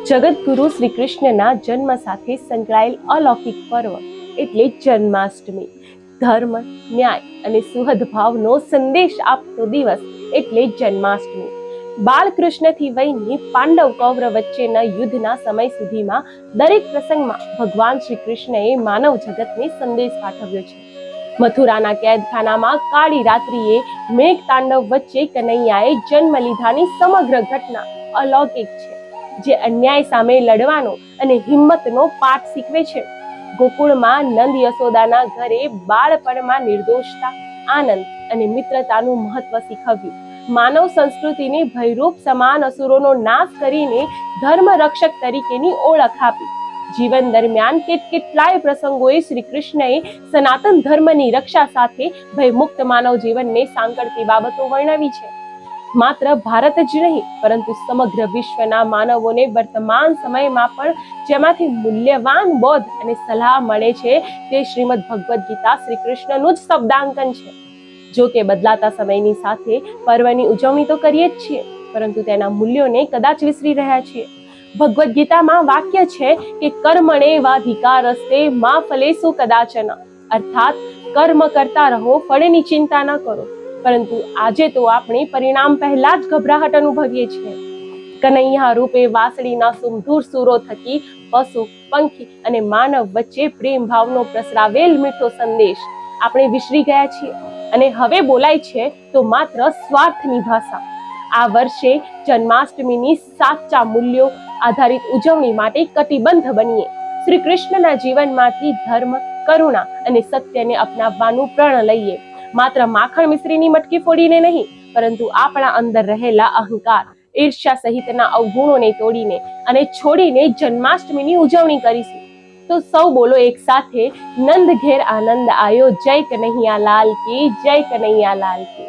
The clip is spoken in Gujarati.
જગતગુરુ શ્રી કૃષ્ણના જન્મ સાથે સંકળાયેલ અલૌકિક પર્વ એટલે જન્માષ્ટમી. ધર્મ, ન્યાય અને સુહદભાવનો સંદેશ આપતો દિવસ એટલે જન્માષ્ટમી. બાળકૃષ્ણથી વયની પાંડવ કૌરવ વચ્ચેના યુદ્ધના સમય સુધીમાં દરેક પ્રસંગમાં ભગવાન શ્રી કૃષ્ણએ માનવ જગતને સંદેશ પાઠવ્યો છે. મથુરાના કેદખાનામાં કાળી રાત્રિએ મેઘ તાંડવ વચ્ચે કનૈયાએ જન્મ લીધાની સમગ્ર ઘટના અલૌકિક છે, જે અન્યાય સામે લડવાનો અને હિંમતનો પાઠ શીખવે છે. ગોકુળમાં નંદ યશોદાના ઘરે બાળપણમાં નિર્દોષતા, આનંદ અને મિત્રતાનું મહત્વ શીખવ્યું. માનવ સંસ્કૃતિને ભયરૂપ સમાન અસુરોનો નાશ કરીને ધર્મ રક્ષક તરીકેની ઓળખ આપી. જીવન દરમિયાન કેટલાય પ્રસંગોએ શ્રી કૃષ્ણએ સનાતન ધર્મની રક્ષા સાથે ભયમુક્ત માનવ જીવનને સાંકળતી બાબતો વર્ણવી છે. માત્ર ભારત જ નહીં, પરંતુ સમગ્ર વિશ્વના માનવોને વર્તમાન સમયમાં પણ જેમાંથી મૂલ્યવાન બોધ અને સલાહ મળે છે, તે શ્રીમદ ભગવદ્ ગીતા શ્રી કૃષ્ણનું જ શબ્દાંકન છે. જો કે બદલાતા સમયની સાથે પર્વની ઉજવણી તો કરીએ જ છીએ, પરંતુ તેના મૂલ્યોને કદાચ વિસરી રહ્યા છીએ. ભગવદ્ ગીતામાં વાક્ય છે કે કર્મણે વાધિકારસ્તે મા ફલેષુ કદાચન, અર્થાત કર્મ કરતા રહો, ફળની ચિંતા ન કરો. પરંતુ આજે તો આપણે પરિણામ પહેલા જ ગભરાહટ અનુભવીએ છીએ. કનૈયા રૂપે વાંસળીના સુમધુર સુરો થકી પશુ, પંખી અને માનવ વચ્ચે પ્રેમ ભાવનો પ્રસરાવેલ મીઠો સંદેશ આપણે વિસરી ગયા છીએ અને હવે બોલાય છે તો માત્ર સ્વાર્થની ભાષા. આ વર્ષે જન્માષ્ટમીની સાચા મૂલ્યો આધારિત ઉજવણી માટે કટિબદ્ધ બનીએ. શ્રી કૃષ્ણના જીવનમાંથી ધર્મ, કરુણા અને સત્યને અપનાવવાનું પ્રણ લઈએ. માત્ર માખણ મિશ્રીની મટકી ફોડીને નહીં, પરંતુ આપણા અંદર રહેલા અહંકાર, ઈર્ષ્યા સહિતના અવગુણોને તોડીને અને છોડીને જન્માષ્ટમીની ઉજવણી કરીશું. તો સૌ બોલો એક સાથે, નંદ ઘેર આનંદ આયો, જય કનૈયા લાલ કી, જય કનૈયા લાલ કી.